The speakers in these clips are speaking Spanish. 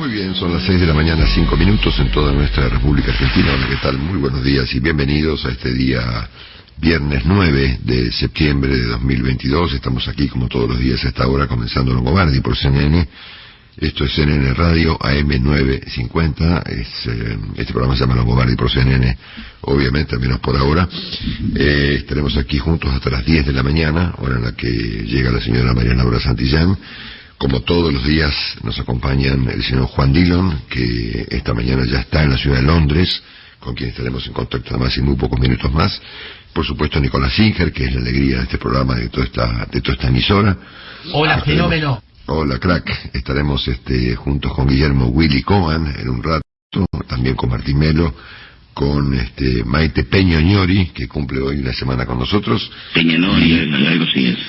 Muy bien, son las 6 de la mañana, 5 minutos en toda nuestra República Argentina. Hola, ¿qué tal? Muy buenos días y bienvenidos a este día viernes 9 de septiembre de 2022. Estamos aquí como todos los días a esta hora comenzando Longobardi por CNN. Esto es CNN Radio AM 950. Este programa se llama Longobardi por CNN, obviamente, al menos por ahora. Estaremos aquí juntos hasta las 10 de la mañana, hora en la que llega la señora Mariana Laura Santillán. Como todos los días nos acompañan el señor Juan Dillon, que esta mañana ya está en la ciudad de Londres, con quien estaremos en contacto además en muy pocos minutos más. Por supuesto Nicolás Singer, que es la alegría de este programa, de toda esta emisora. Hola, fenómeno. Hola, crack. Estaremos juntos con Guillermo Willy Cohen en un rato, también con Martín Melo, con Maite Peñañori, que cumple hoy una semana con nosotros. Peñañori, algo sí es.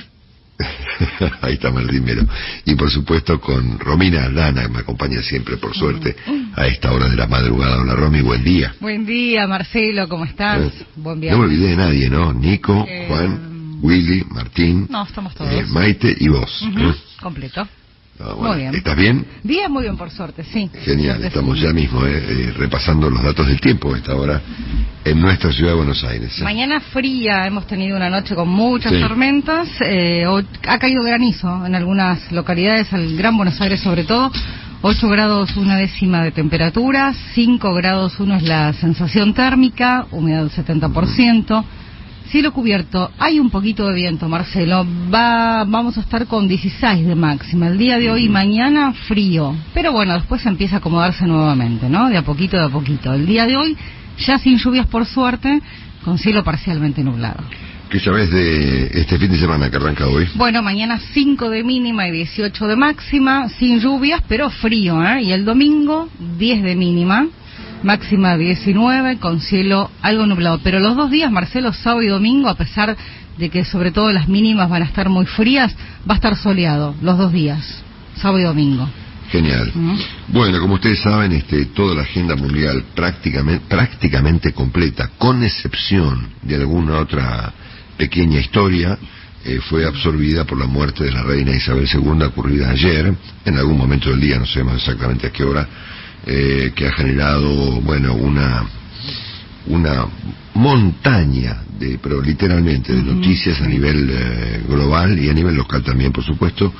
Ahí está Martín Melo. Y por supuesto con Romina Aldana, que me acompaña siempre, por suerte, a esta hora de la madrugada. Hola, Romy, buen día. Buen día, Marcelo, ¿cómo estás? Buen día. No me olvidé de nadie, ¿no? Nico, Juan, Willy, Martín, no, estamos todos. Maite y vos. Completo. Bueno, muy bien. ¿Estás bien? Bien, muy bien, por suerte, sí. Genial, suerte, estamos sí. ya mismo repasando los datos del tiempo a esta hora en nuestra ciudad de Buenos Aires. Mañana fría, hemos tenido una noche con muchas tormentas, ha caído granizo en algunas localidades, al Gran Buenos Aires sobre todo. 8 grados 1/10 de temperatura, 5 grados 1 es la sensación térmica, humedad del 70%. Cielo cubierto, hay un poquito de viento, Marcelo, vamos a estar con 16 de máxima, el día de hoy y mañana frío, pero bueno, después empieza a acomodarse nuevamente, ¿no? De a poquito. El día de hoy ya sin lluvias por suerte, con cielo parcialmente nublado. ¿Qué sabes de este fin de semana que arranca hoy? Bueno, mañana 5 de mínima y 18 de máxima, sin lluvias, pero frío, ¿eh? Y el domingo 10 de mínima. Máxima 19, con cielo algo nublado. Pero los 2 días, Marcelo, sábado y domingo, a pesar de que sobre todo las mínimas van a estar muy frías, va a estar soleado los 2 días, sábado y domingo. Genial. Bueno, como ustedes saben, toda la agenda mundial prácticamente completa, con excepción de alguna otra pequeña historia, fue absorbida por la muerte de la reina Isabel II, ocurrida ayer, en algún momento del día, no sabemos exactamente a qué hora, que ha generado, bueno, una montaña pero literalmente de noticias a nivel global y a nivel local también, por supuesto,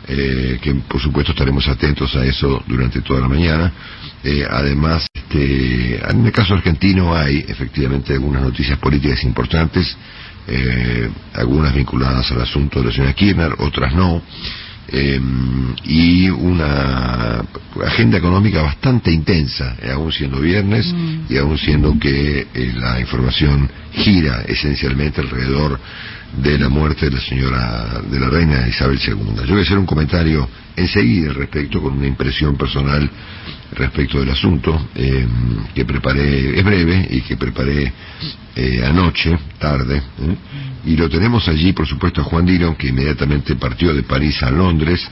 que por supuesto estaremos atentos a eso durante toda la mañana. Además, en el caso argentino hay efectivamente algunas noticias políticas importantes, algunas vinculadas al asunto de la señora Kirchner, otras no. Y una agenda económica bastante intensa, aún siendo viernes y aún siendo que la información gira esencialmente alrededor de la muerte de la reina Isabel II. Yo voy a hacer un comentario enseguida al respecto, con una impresión personal respecto del asunto, que preparé, es breve, y que preparé anoche, tarde, y lo tenemos allí, por supuesto, a Juan Dillon, que inmediatamente partió de París a Londres.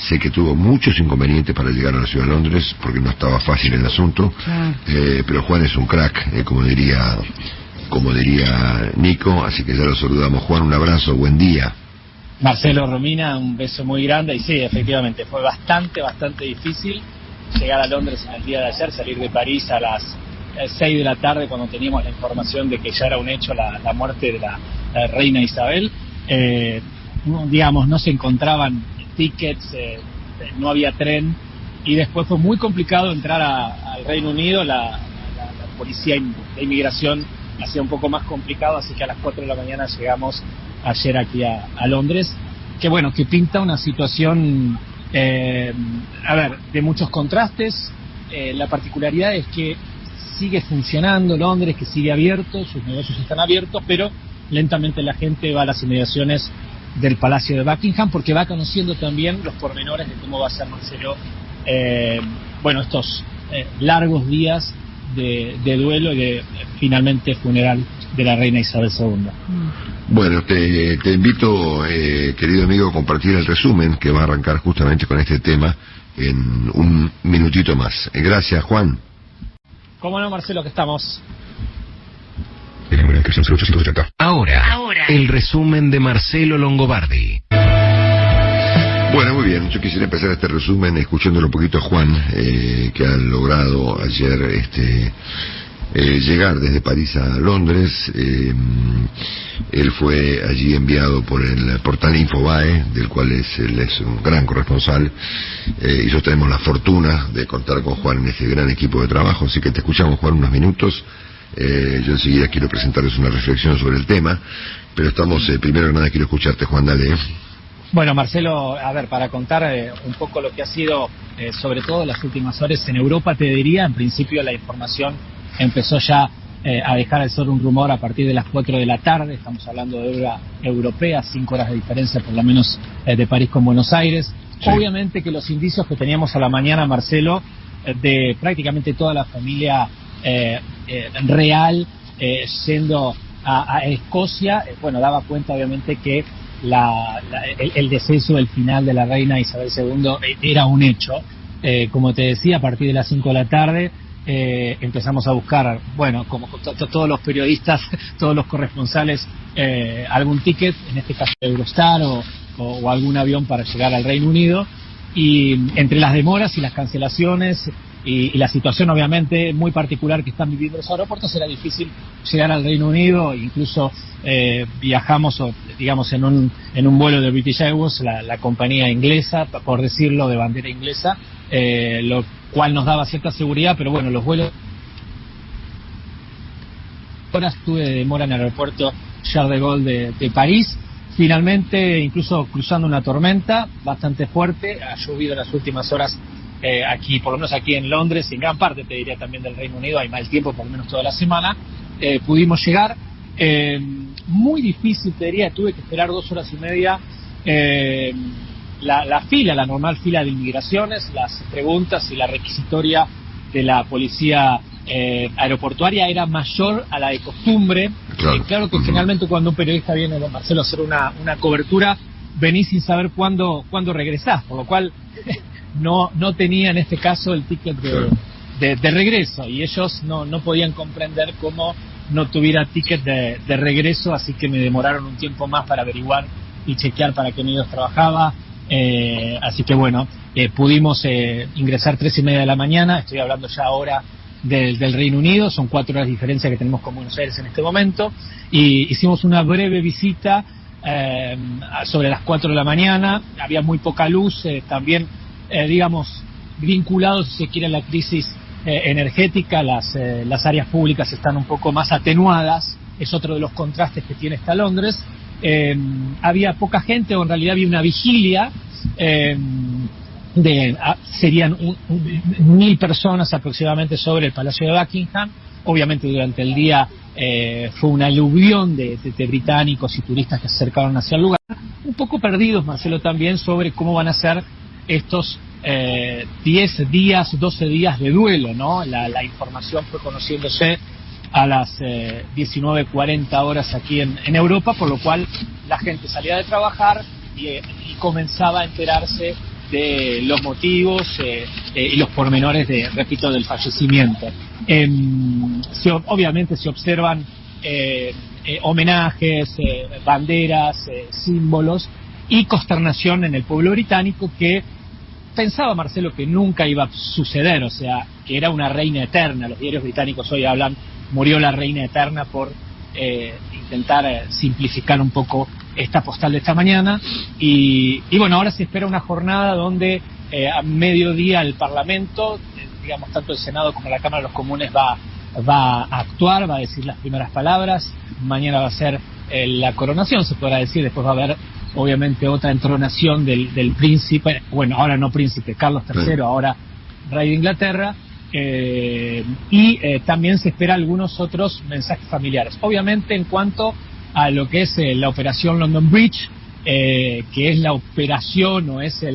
Sé que tuvo muchos inconvenientes para llegar a la ciudad de Londres, porque no estaba fácil el asunto, pero Juan es un crack, como diría Nico, así que ya lo saludamos. Juan, un abrazo, buen día. Marcelo, Romina, un beso muy grande. Y sí, efectivamente, fue bastante difícil llegar a Londres en el día de ayer, salir de París a las 6 de la tarde, cuando teníamos la información de que ya era un hecho la muerte de la reina Isabel. Digamos, no se encontraban tickets, no había tren, y después fue muy complicado entrar al Reino Unido. La policía de inmigración hacía un poco más complicado, así que a las 4 de la mañana llegamos ayer aquí a Londres, que pinta una situación de muchos contrastes. La particularidad es que sigue funcionando Londres, que sigue abierto, sus negocios están abiertos, pero lentamente la gente va a las inmediaciones del Palacio de Buckingham, porque va conociendo también los pormenores de cómo va a ser, Marcelo, estos largos días de duelo y de finalmente funeral de la reina Isabel II. Bueno, te invito, querido amigo, a compartir el resumen que va a arrancar justamente con este tema en un minutito más. Gracias, Juan. ¿Cómo no, Marcelo, que estamos? Ahora, el resumen de Marcelo Longobardi. Bueno, muy bien. Yo quisiera empezar este resumen escuchándolo un poquito a Juan, que ha logrado ayer llegar desde París a Londres. Él fue allí enviado por el portal Infobae, del cual él es un gran corresponsal, y nosotros tenemos la fortuna de contar con Juan en este gran equipo de trabajo, así que te escuchamos, Juan, unos minutos. Yo enseguida quiero presentarles una reflexión sobre el tema, pero primero que nada quiero escucharte, Juan, dale. Bueno, Marcelo, a ver, para contar un poco lo que ha sido, sobre todo las últimas horas en Europa, te diría, en principio la información empezó ya a dejar de ser un rumor a partir de las 4 de la tarde, estamos hablando de hora europea, 5 horas de diferencia por lo menos de París con Buenos Aires. Sí. Obviamente que los indicios que teníamos a la mañana, Marcelo, de prácticamente toda la familia real yendo a Escocia, bueno, daba cuenta obviamente que el deceso del final de la reina Isabel II era un hecho. Como te decía, a partir de las 5 de la tarde empezamos a buscar, bueno, como todos los periodistas, todos los corresponsales, algún ticket, en este caso Eurostar o algún avión para llegar al Reino Unido, y entre las demoras y las cancelaciones y la situación obviamente muy particular que están viviendo los aeropuertos, era difícil llegar al Reino Unido. Incluso viajamos, digamos, en un vuelo de British Airways, la compañía inglesa, por decirlo, de bandera inglesa, lo cual nos daba cierta seguridad, pero bueno, los vuelos, horas tuve de demora en el aeropuerto Charles de Gaulle de París. Finalmente, incluso cruzando una tormenta bastante fuerte, ha llovido en las últimas horas aquí, por lo menos aquí en Londres, y en gran parte, te diría, también del Reino Unido, hay mal tiempo por lo menos toda la semana. Pudimos llegar, muy difícil, te diría, tuve que esperar 2 horas y media, la normal fila de inmigraciones, las preguntas y la requisitoria de la policía aeroportuaria era mayor a la de costumbre. Claro que generalmente cuando un periodista viene, Marcelo, a hacer una cobertura, venís sin saber cuándo regresás, por lo cual no tenía en este caso el ticket de regreso, y ellos no podían comprender cómo no tuviera ticket de regreso, así que me demoraron un tiempo más para averiguar y chequear para qué medios trabajaba. Así que bueno, pudimos ingresar 3:30 de la mañana, estoy hablando ya ahora del Reino Unido, son 4 horas de diferencia que tenemos con Buenos Aires en este momento, y hicimos una breve visita sobre las 4 de la mañana, había muy poca luz, también digamos, vinculados, si se quiere, a la crisis energética, las áreas públicas están un poco más atenuadas, es otro de los contrastes que tiene esta Londres. Había poca gente, o en realidad había una vigilia, serían 1.000 personas aproximadamente sobre el Palacio de Buckingham. Obviamente durante el día fue un aluvión de británicos y turistas que se acercaron hacia el lugar, un poco perdidos, Marcelo, también sobre cómo van a ser estos 10 días, 12 días de duelo, ¿no? La información fue conociéndose a las 19:40 horas aquí en Europa, por lo cual la gente salía de trabajar y comenzaba a enterarse de los motivos y los pormenores del fallecimiento. Obviamente se observan homenajes, banderas, símbolos y consternación en el pueblo británico, que pensaba, Marcelo, que nunca iba a suceder, o sea, que era una reina eterna. Los diarios británicos hoy hablan, murió la reina eterna, por intentar simplificar un poco esta postal de esta mañana. Y bueno, ahora se espera una jornada donde a mediodía el Parlamento, digamos, tanto el Senado como la Cámara de los Comunes va a actuar, va a decir las primeras palabras. Mañana va a ser la coronación, se podrá decir. Después va a haber, obviamente, otra entronación del príncipe, bueno, ahora no príncipe, Carlos III, ahora rey de Inglaterra. También se espera algunos otros mensajes familiares. Obviamente, en cuanto a lo que es la operación London Bridge, que es la operación o es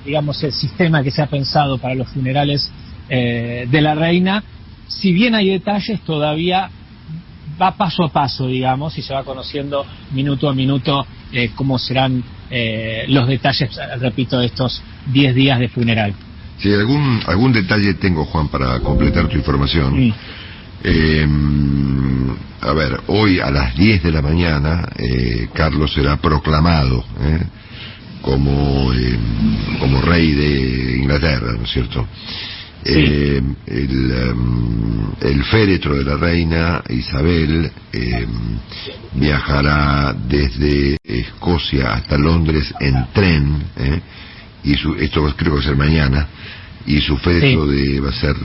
digamos, el sistema que se ha pensado para los funerales de la reina, si bien hay detalles, todavía va paso a paso, digamos, y se va conociendo minuto a minuto cómo serán los detalles, repito, de estos 10 días de funeral. Sí, algún detalle tengo, Juan, para completar tu información. Sí. A ver, hoy a las 10 de la mañana Carlos será proclamado como rey de Inglaterra, ¿no es cierto? Sí. El féretro de la reina Isabel viajará desde Escocia hasta Londres en tren, y esto creo que va a ser mañana, y su féretro va a ser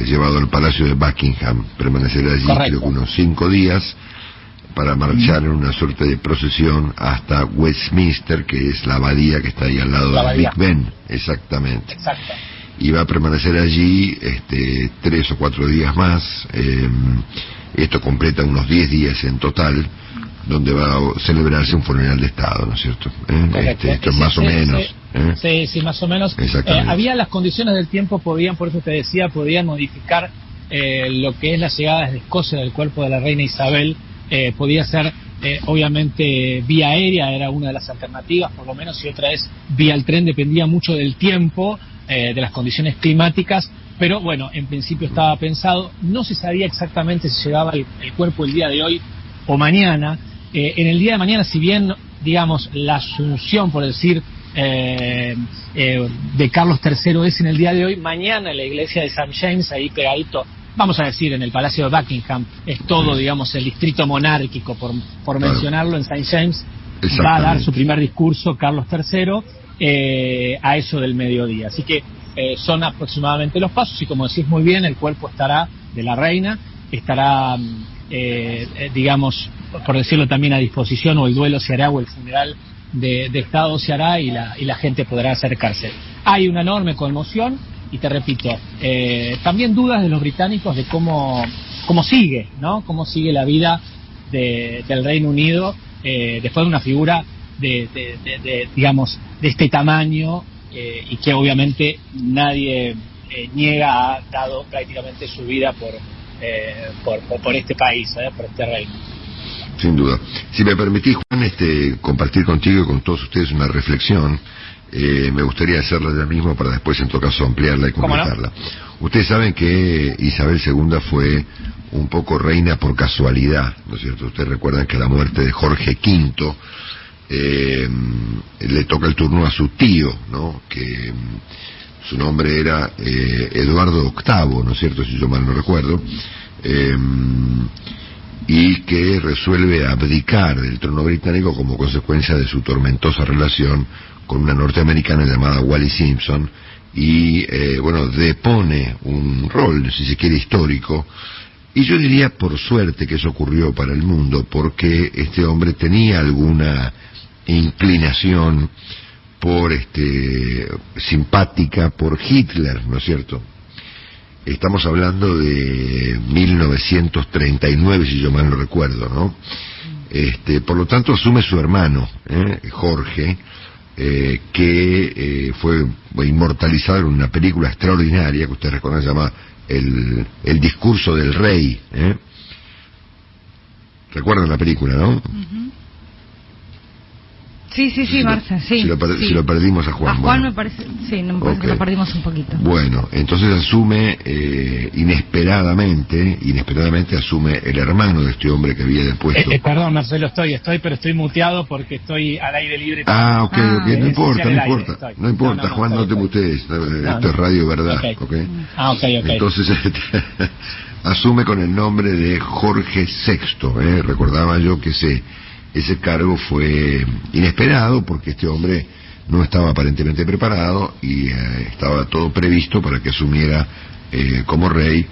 llevado al Palacio de Buckingham, permanecerá allí creo que unos 5 días para marchar en una suerte de procesión hasta Westminster, que es la abadía que está ahí al lado del Big Ben, exactamente. Exacto. Y va a permanecer allí 3 o 4 días más. Esto completa unos 10 días en total, donde va a celebrarse un funeral de Estado, ¿no es cierto? Esto es más o menos. Sí, más o menos. Había las condiciones del tiempo, por eso te decía, podían modificar lo que es la llegada desde Escocia del cuerpo de la reina Isabel. Podía ser, obviamente, vía aérea, era una de las alternativas, por lo menos, y otra es vía el tren, dependía mucho del tiempo, de las condiciones climáticas, pero bueno, en principio estaba pensado, no se sabía exactamente si llegaba el cuerpo el día de hoy o mañana. En el día de mañana, si bien, digamos, la asunción, por decir, de Carlos III es en el día de hoy, mañana en la iglesia de St. James, ahí pegadito, vamos a decir, en el Palacio de Buckingham, es todo, digamos, el distrito monárquico, por mencionarlo, en St. James, va a dar su primer discurso Carlos III a eso del mediodía. Así que son aproximadamente los pasos, y como decís muy bien, el cuerpo estará de la reina, estará, digamos, por decirlo también, a disposición, o el duelo se hará, o el funeral de Estado se hará, y la gente podrá acercarse. Hay una enorme conmoción, y te repito, también dudas de los británicos de cómo sigue, ¿no? Cómo sigue la vida del Reino Unido después de una figura digamos, de este tamaño, y que obviamente nadie niega, ha dado prácticamente su vida por este país, por este reino. Sin duda. Si me permitís, Juan, compartir contigo y con todos ustedes una reflexión, me gustaría hacerla ya mismo para después, en todo caso, ampliarla y completarla. ¿No? Ustedes saben que Isabel II fue un poco reina por casualidad, ¿no es cierto? Ustedes recuerdan que a la muerte de Jorge V le toca el turno a su tío, ¿no? Que su nombre era Eduardo VIII, ¿no es cierto? Si yo mal no recuerdo. Y que resuelve abdicar del trono británico como consecuencia de su tormentosa relación con una norteamericana llamada Wallis Simpson, y depone un rol, si se quiere, histórico, y yo diría por suerte que eso ocurrió para el mundo, porque este hombre tenía alguna inclinación simpática por Hitler, ¿no es cierto? Estamos hablando de 1939, si yo mal no recuerdo, ¿no? Por lo tanto, asume su hermano, Jorge, que fue inmortalizado en una película extraordinaria que ustedes recuerdan, se llama El discurso del rey. ¿Recuerdan la película, no? Uh-huh. Sí, Marcia, sí. Si lo perdimos a Juan. A Juan me parece, sí, me parece que lo perdimos un poquito. Bueno, entonces asume inesperadamente asume el hermano de este hombre que había depuesto. Perdón, Marcelo, pero estoy muteado porque estoy al aire libre. Ok, no importa, Juan, no te mutees, esto es radio verdad, okay. Ok. Entonces, asume con el nombre de Jorge VI, recordaba yo que ese cargo fue inesperado porque este hombre no estaba aparentemente preparado, y estaba todo previsto para que asumiera como rey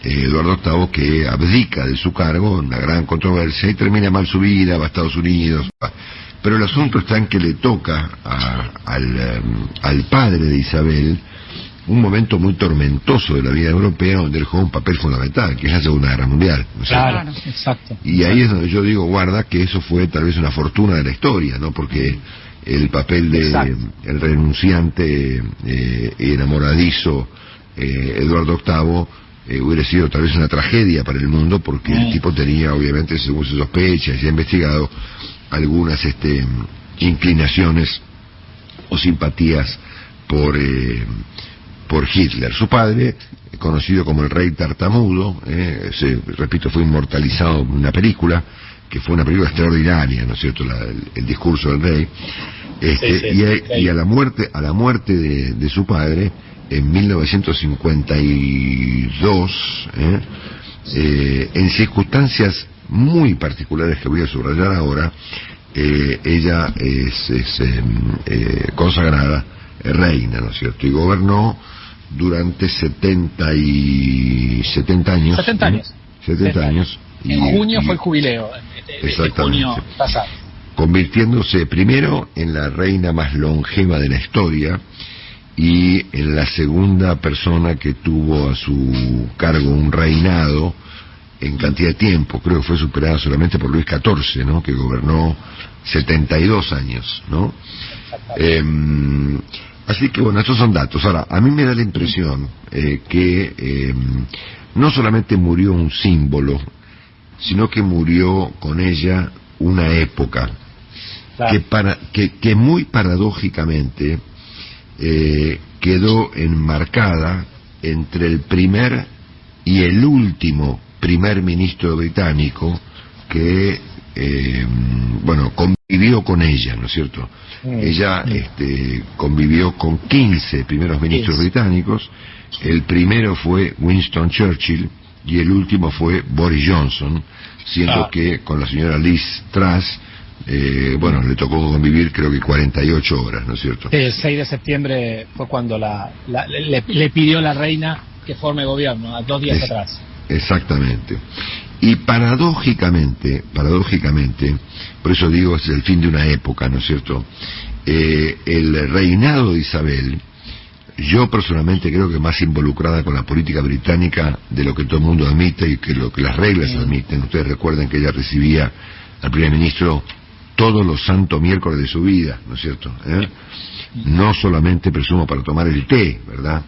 Eduardo VIII, que abdica de su cargo, una gran controversia, y termina mal su vida, va a Estados Unidos. Pero el asunto está en que le toca al padre de Isabel un momento muy tormentoso de la vida europea, donde él juega un papel fundamental, que es la Segunda Guerra Mundial, ¿no es cierto? Claro, exacto. Y ahí es donde yo digo, guarda, que eso fue tal vez una fortuna de la historia, ¿no? Porque el papel de el renunciante y enamoradizo Eduardo VIII hubiera sido tal vez una tragedia para el mundo, porque el tipo tenía, obviamente, según se sospecha y se ha investigado, algunas inclinaciones o simpatías por Hitler. Su padre, conocido como el rey tartamudo, repito, fue inmortalizado en una película, que fue una película extraordinaria, ¿no es cierto?, el discurso del rey. Y a la muerte de su padre en 1952, en circunstancias muy particulares que voy a subrayar ahora, ella es consagrada reina, ¿no es cierto? Y gobernó durante 70 años. 70 años. 70 años. En junio fue el jubileo. Exactamente. Junio pasado. Convirtiéndose primero en la reina más longeva de la historia y en la segunda persona que tuvo a su cargo un reinado en cantidad de tiempo. Creo que fue superada solamente por Luis XIV, ¿no? Que gobernó 72 años, ¿no? Así que bueno, estos son datos. Ahora, a mí me da la impresión que no solamente murió un símbolo, sino que murió con ella una época, claro, que muy paradójicamente quedó enmarcada entre el primer y el último primer ministro británico que convivió con ella, ¿no es cierto? Ella convivió con 15 primeros ministros británicos. El primero fue Winston Churchill y el último fue Boris Johnson, siendo que con la señora Liz Truss le tocó convivir creo que 48 horas, ¿no es cierto? El 6 de septiembre fue cuando le pidió la reina que forme gobierno, a 2 días atrás. Exactamente. Y paradójicamente, por eso digo, es el fin de una época, ¿no es cierto? El reinado de Isabel, yo personalmente creo que más involucrada con la política británica de lo que todo el mundo admite y que lo que las reglas admiten. Ustedes recuerdan que ella recibía al primer ministro todos los santos miércoles de su vida, ¿no es cierto? No solamente, presumo, para tomar el té, ¿verdad?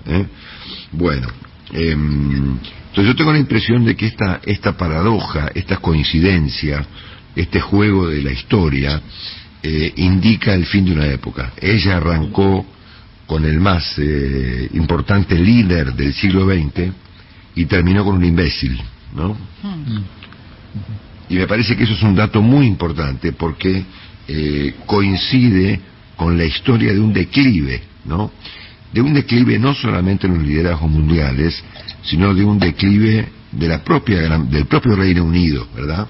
Bueno, entonces yo tengo la impresión de que esta paradoja, esta coincidencia, este juego de la historia, indica el fin de una época. Ella arrancó con el más importante líder del siglo XX y terminó con un imbécil, ¿no? Y me parece que eso es un dato muy importante porque coincide con la historia de un declive, ¿no? De un declive no solamente en los liderazgos mundiales, sino de un declive de del propio Reino Unido, ¿verdad?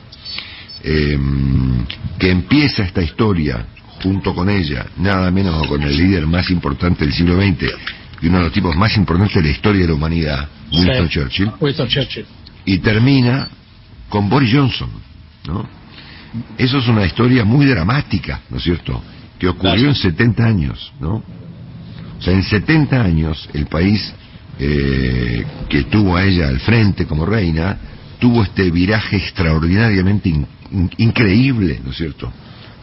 Que empieza esta historia junto con ella, nada menos que con el líder más importante del siglo XX y uno de los tipos más importantes de la historia de la humanidad, Winston Churchill, y termina con Boris Johnson, ¿no? Eso es una historia muy dramática, ¿no es cierto?, que ocurrió en 70 años, ¿no? O sea, en 70 años el país que tuvo a ella al frente como reina tuvo este viraje extraordinariamente increíble, ¿no es cierto?,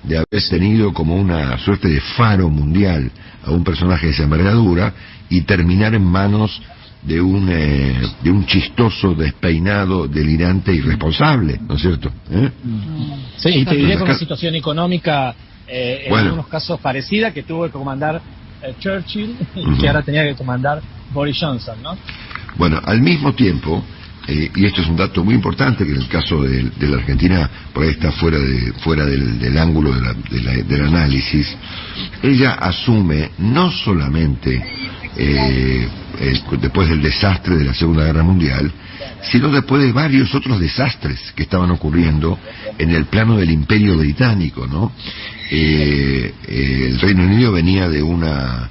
de haber tenido como una suerte de faro mundial a un personaje de esa envergadura y terminar en manos de un chistoso, despeinado, delirante, irresponsable, ¿no es cierto? Sí, y te diría con una situación económica en algunos casos parecida que tuvo que comandar Churchill y que ahora tenía que comandar Boris Johnson, ¿no? Bueno, al mismo tiempo, y esto es un dato muy importante que en el caso de la Argentina por ahí está fuera del ángulo del análisis, ella asume no solamente después del desastre de la Segunda Guerra Mundial, sino después de varios otros desastres que estaban ocurriendo en el plano del Imperio Británico, ¿no? El Reino Unido venía de una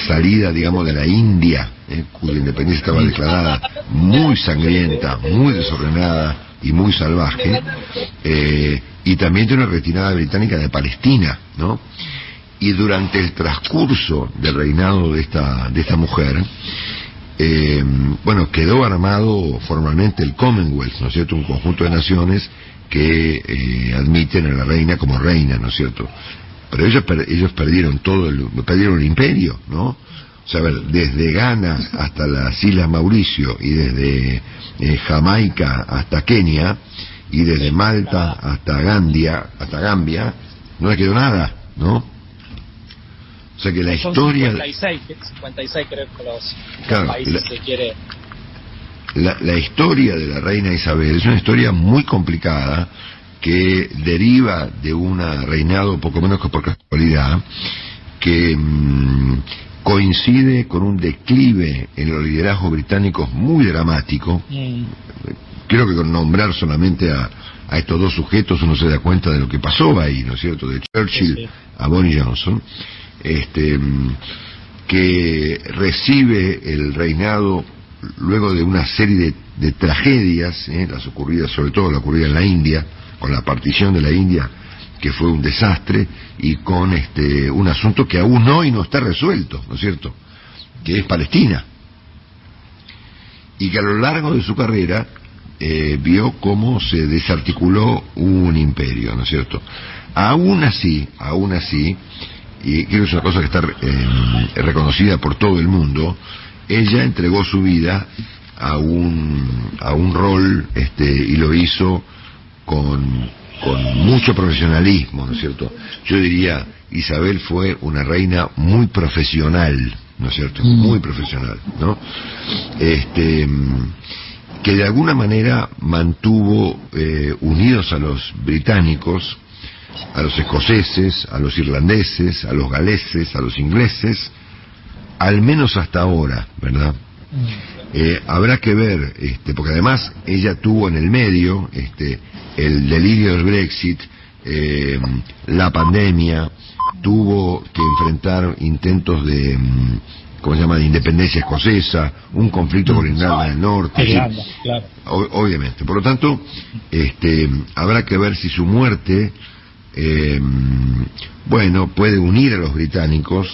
salida, digamos, de la India, cuya independencia estaba declarada muy sangrienta, muy desordenada y muy salvaje, y también de una retirada británica de Palestina, ¿no? Y durante el transcurso del reinado de esta mujer, quedó armado formalmente el Commonwealth, ¿no es cierto?, un conjunto de naciones que admiten a la reina como reina, ¿no es cierto? Pero ellos perdieron perdieron el imperio, ¿no? O sea, a ver, desde Ghana hasta las Islas Mauricio y desde Jamaica hasta Kenia y desde Malta hasta Gambia, no le quedó nada, ¿no? O sea que la historia... 56 creo que los países se quiere... La historia de la reina Isabel es una historia muy complicada que deriva de un reinado poco menos que por casualidad, que coincide con un declive en los liderazgos británicos muy dramático. Creo que con nombrar solamente a estos dos sujetos uno se da cuenta de lo que pasó ahí, ¿no es cierto? De Churchill a Boris Johnson, que recibe el reinado luego de una serie de tragedias, las ocurridas, sobre todo la ocurrida en la India, con la partición de la India, que fue un desastre, y con un asunto que aún hoy no está resuelto, ¿no es cierto?, que es Palestina, y que a lo largo de su carrera vio cómo se desarticuló un imperio, ¿no es cierto? Aún así, y creo que es una cosa que está reconocida por todo el mundo, ella entregó su vida a un rol, y lo hizo con mucho profesionalismo, ¿no es cierto? Yo diría, Isabel fue una reina muy profesional, ¿no es cierto? Muy profesional, ¿no? Que de alguna manera mantuvo unidos a los británicos, a los escoceses, a los irlandeses, a los galeses, a los ingleses, al menos hasta ahora, ¿verdad? Habrá que ver, porque además ella tuvo en el medio el delirio del Brexit, la pandemia, tuvo que enfrentar intentos de ¿cómo se llama?, de independencia escocesa, un conflicto con Irlanda del Norte, Irlanda, claro. Obviamente. Por lo tanto, habrá que ver si su muerte puede unir a los británicos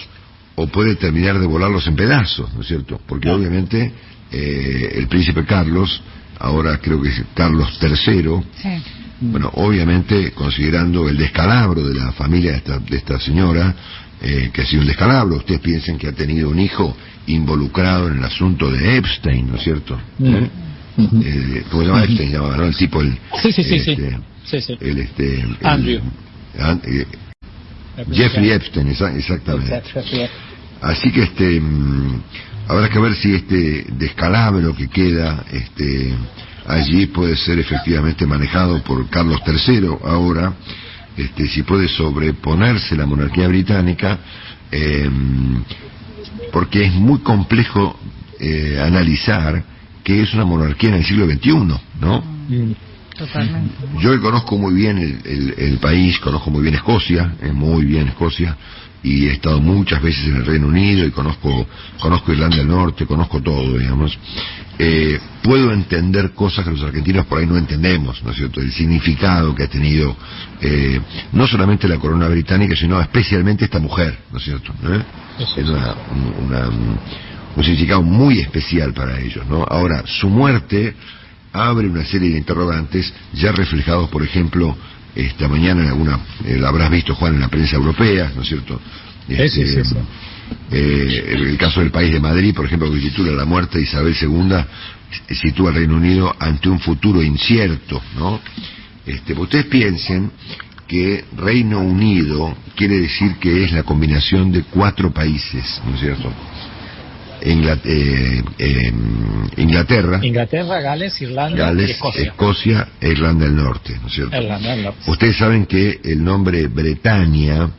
o puede terminar de volarlos en pedazos, ¿no es cierto? Porque obviamente el príncipe Carlos, ahora creo que es Carlos III, bueno, obviamente considerando el descalabro de la familia de esta señora, que ha sido un descalabro, ustedes piensen que ha tenido un hijo involucrado en el asunto de Epstein, ¿no es cierto? ¿Cómo se llama Epstein? Llamaba, ¿no? El tipo, Andrew. Jeffrey Epstein, exactamente. Así que habrá que ver si este descalabro que queda allí puede ser efectivamente manejado por Carlos III ahora, si puede sobreponerse la monarquía británica, porque es muy complejo analizar qué es una monarquía en el siglo XXI, ¿no? Totalmente. Yo que conozco muy bien el país, conozco muy bien Escocia, muy bien Escocia, y he estado muchas veces en el Reino Unido y conozco Irlanda del Norte, conozco todo, digamos. Puedo entender cosas que los argentinos por ahí no entendemos, ¿no es cierto? El significado que ha tenido no solamente la corona británica, sino especialmente esta mujer, ¿no es cierto? Es un significado muy especial para ellos, ¿no? Ahora, su muerte abre una serie de interrogantes ya reflejados, por ejemplo, esta mañana en alguna, la habrás visto, Juan, en la prensa europea, ¿no es cierto? Sí. El caso del País de Madrid, por ejemplo, que titula La muerte de Isabel II, sitúa al Reino Unido ante un futuro incierto, ¿no? Ustedes piensen que Reino Unido quiere decir que es la combinación de 4 países, ¿no es cierto? Inglaterra, Gales, Irlanda y Escocia e Irlanda del Norte, ¿no es cierto? Irlanda del Norte. Ustedes saben que el nombre Bretaña,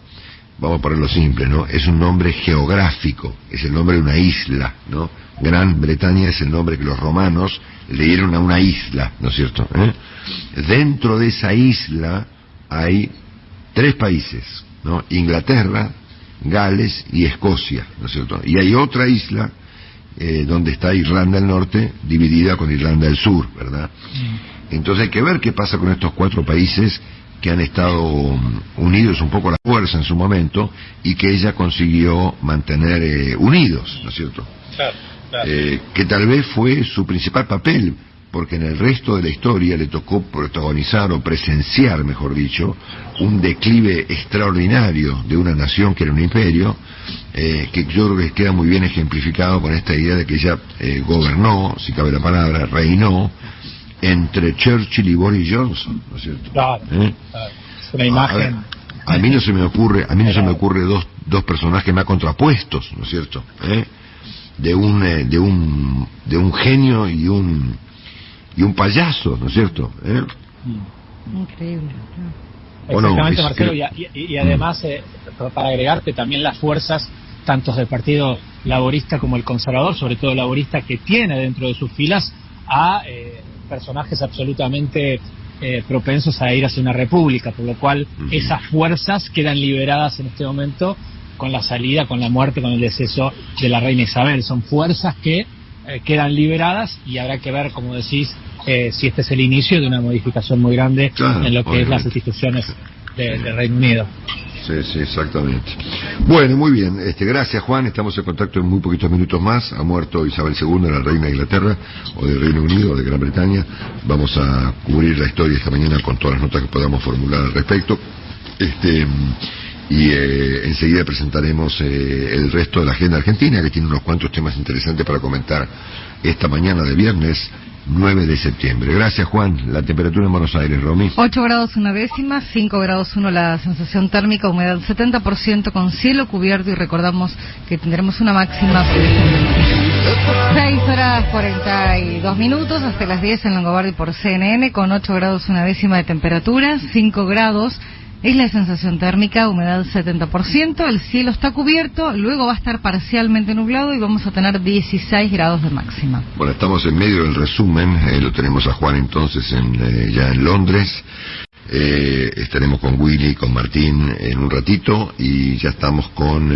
vamos a ponerlo simple, ¿no?, es un nombre geográfico, es el nombre de una isla, ¿no? Gran Bretaña es el nombre que los romanos le dieron a una isla, ¿no es cierto? Dentro de esa isla hay 3 países, ¿no? Inglaterra, Gales y Escocia, ¿no es cierto? Y hay otra isla donde está Irlanda del Norte dividida con Irlanda del Sur, ¿verdad? Entonces hay que ver qué pasa con estos 4 países que han estado unidos un poco a la fuerza en su momento y que ella consiguió mantener unidos, ¿no es cierto? Claro. Que tal vez fue su principal papel, porque en el resto de la historia le tocó protagonizar o presenciar, mejor dicho, un declive extraordinario de una nación que era un imperio, que yo creo que queda muy bien ejemplificado con esta idea de que ella gobernó, si cabe la palabra, reinó entre Churchill y Boris Johnson, ¿no es cierto? Claro. Es una imagen. A mí no se me ocurre dos personajes más contrapuestos, ¿no es cierto? De un genio y un payaso, ¿no es cierto? Increíble. Exactamente, Marcelo, y además, para agregarte también las fuerzas, tanto del Partido Laborista como el Conservador, sobre todo laborista, que tiene dentro de sus filas a personajes absolutamente propensos a ir hacia una república, por lo cual esas fuerzas quedan liberadas en este momento con la salida, con la muerte, con el deceso de la reina Isabel. Son fuerzas que quedan liberadas y habrá que ver, como decís, si este es el inicio de una modificación muy grande en lo que es las instituciones del Reino Unido. Sí, exactamente. Bueno, muy bien. Gracias, Juan. Estamos en contacto en muy poquitos minutos más. Ha muerto Isabel II, la reina de Inglaterra, o del Reino Unido, o de Gran Bretaña. Vamos a cubrir la historia esta mañana con todas las notas que podamos formular al respecto. Enseguida presentaremos el resto de la agenda argentina, que tiene unos cuantos temas interesantes para comentar esta mañana de viernes 9 de septiembre. Gracias, Juan. La temperatura en Buenos Aires, Romy. 8 grados 1 décima, 5 grados 1 la sensación térmica, humedad 70% con cielo cubierto, y recordamos que tendremos una máxima de 6 horas 42 minutos hasta las 10 en Longobardi por CNN, con 8 grados 1 décima de temperatura, 5 grados es la sensación térmica, humedad 70%, el cielo está cubierto, luego va a estar parcialmente nublado y vamos a tener 16 grados de máxima. Bueno, estamos en medio del resumen, lo tenemos a Juan entonces ya en Londres. Estaremos con Willy, con Martín en un ratito, y ya estamos con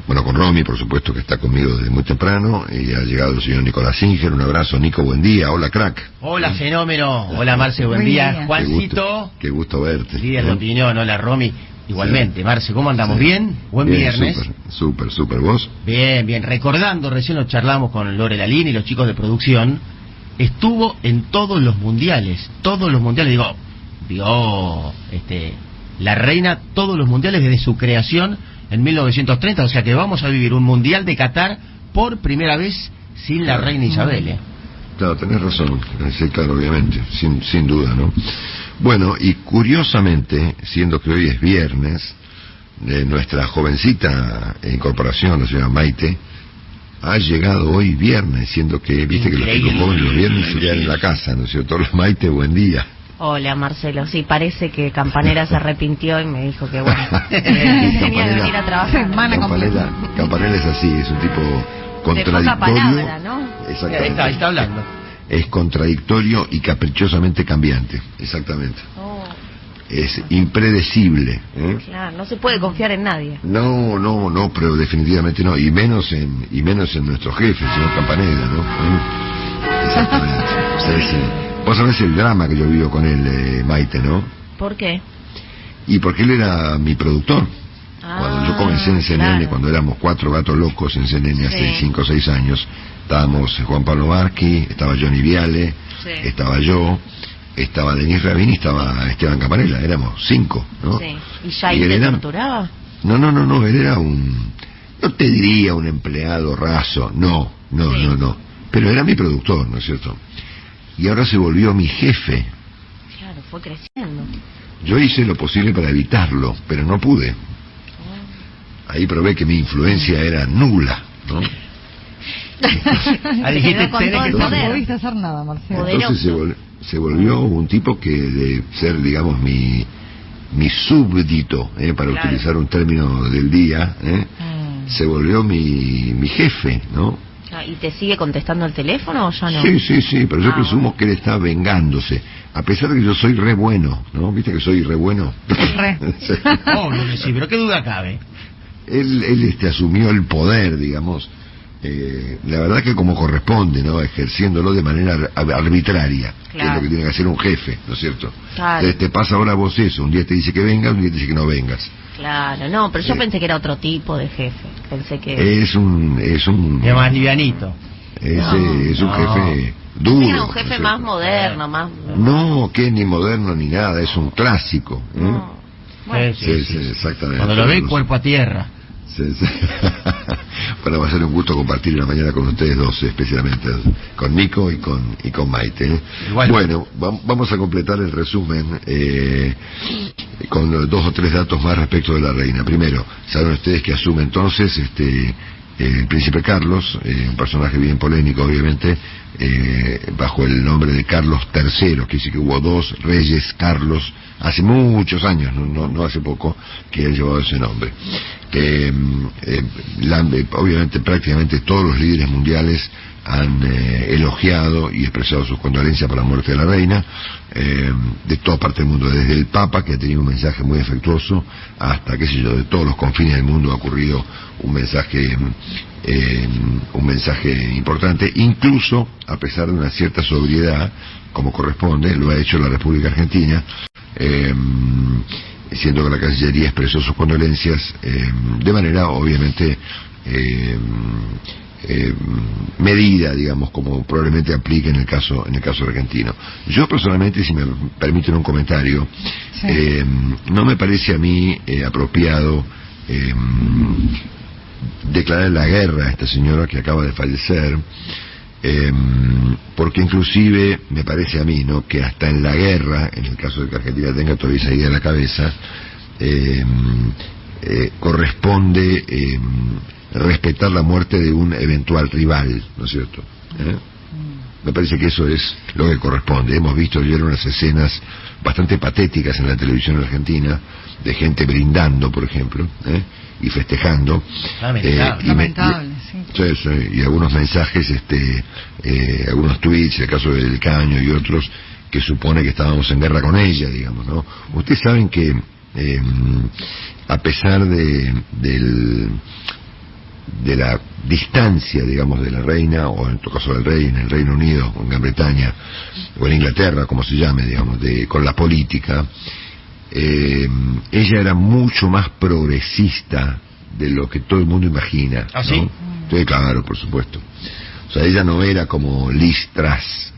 Romy, por supuesto, que está conmigo desde muy temprano, y ha llegado el señor Nicolás Singer. Un abrazo, Nico, buen día. Hola, crack. Hola, fenómeno. Hola, Marce, buen día. Juancito. Qué gusto verte. Líder de opinión. Hola, Romy. Igualmente, Marce, ¿cómo andamos? ¿Bien? Buen viernes. Súper. ¿Vos? Bien. Recordando, recién lo charlamos con Lore Lalín y los chicos de producción, estuvo en todos los mundiales. Digo, vio la reina todos los mundiales desde su creación en 1930, o sea que vamos a vivir un mundial de Qatar por primera vez sin la reina Isabel. Claro, tenés razón, sí, claro, obviamente, sin duda, ¿no? Bueno, y curiosamente, siendo que hoy es viernes, nuestra jovencita incorporación, la señora Maite, ha llegado hoy viernes, siendo que, viste que los chicos jóvenes los viernes se quedan en la casa, ¿no es cierto? Hola, Maite, buen día. Hola, Marcelo. Sí, parece que Campanella se arrepintió y me dijo que bueno, tenía que venir a trabajar. Campanella es así, es un tipo contradictorio. De poca palabra, ¿no? Exactamente. Ahí está hablando. Es contradictorio y caprichosamente cambiante, exactamente. Oh. Es impredecible. Claro, no se puede confiar en nadie. No, pero definitivamente no, y menos en nuestro jefe, el señor Campanella, ¿no? Exactamente. Sí. Vos sabés el drama que yo vivo con él, Maite, ¿no? ¿Por qué? Y porque él era mi productor. Cuando yo comencé en CNN, claro. Cuando éramos 4 gatos locos en CNN hace 5 o 6 años, estábamos Juan Pablo Barqui, estaba Johnny Viale, estaba yo, estaba Denis Rabin y estaba Esteban Campanella, éramos 5, ¿no? Sí. ¿Y Jair te torturaba? No, él era no te diría un empleado raso, no, pero era mi productor, ¿no es cierto? Y ahora se volvió mi jefe. Claro, fue creciendo. Yo hice lo posible para evitarlo, pero no pude. Ahí probé que mi influencia era nula, ¿no? Dijiste, no pudiste hacer nada, Marcelo. Entonces se volvió un tipo que, de ser, digamos, mi súbdito, para utilizar un término del día, se volvió mi jefe, ¿no? ¿Y te sigue contestando el teléfono o ya no? Sí, pero yo presumo que él está vengándose. A pesar de que yo soy re bueno, ¿no? ¿Viste que soy re bueno? Sí, pero qué duda cabe. Él asumió el poder, digamos, la verdad que como corresponde, ¿no? Ejerciéndolo de manera arbitraria, claro. Que es lo que tiene que hacer un jefe, ¿no es cierto? Claro. Entonces te pasa ahora vos eso, un día te dice que vengas, un día te dice que no vengas. Claro, no, pero yo pensé que era otro tipo de jefe. Pensé que es un es más livianito. Es un jefe duro. Era un jefe más moderno, más. No, que ni moderno ni nada, es un clásico. Bueno. Sí, exactamente. Cuando lo ve cuerpo a tierra. Sí. Bueno, va a ser un gusto compartir la mañana con ustedes dos, especialmente con Nico y con Maite. Bueno, vamos a completar el resumen con 2 o 3 datos más respecto de la reina. Primero, saben ustedes que asume entonces el príncipe Carlos, un personaje bien polémico obviamente, bajo el nombre de Carlos III, que dice que hubo 2 reyes Carlos hace muchos años, no hace poco, que han llevado ese nombre. Obviamente prácticamente todos los líderes mundiales han elogiado y expresado sus condolencias por la muerte de la reina, de toda parte del mundo, desde el Papa, que ha tenido un mensaje muy afectuoso, hasta, qué sé yo, de todos los confines del mundo ha ocurrido un mensaje importante, incluso a pesar de una cierta sobriedad, como corresponde, lo ha hecho la República Argentina, siendo que la Cancillería expresó sus condolencias de manera obviamente medida, digamos, como probablemente aplique en el caso argentino. Yo personalmente, si me permiten un comentario, sí, no me parece a mí apropiado declarar la guerra a esta señora que acaba de fallecer, porque inclusive me parece a mí, ¿no?, que hasta en la guerra, en el caso de que Argentina tenga todavía esa idea en la cabeza, corresponde respetar la muerte de un eventual rival, ¿no es cierto? Me parece que eso es lo que corresponde. Hemos visto ayer unas escenas bastante patéticas en la televisión argentina, de gente brindando, por ejemplo, y festejando. Lamentable, sí, y algunos mensajes, algunos tweets, el caso del Caño y otros, que supone que estábamos en guerra con ella, digamos, ¿no? Ustedes saben que a pesar de la distancia, digamos, de la reina, o en todo caso del rey, en el Reino Unido, o en Gran Bretaña, o en Inglaterra, como se llame, digamos, con la política, ella era mucho más progresista de lo que todo el mundo imagina. ¿Ah, sí? ¿No? Sí, claro, por supuesto. O sea, ella no era como Liz Truss,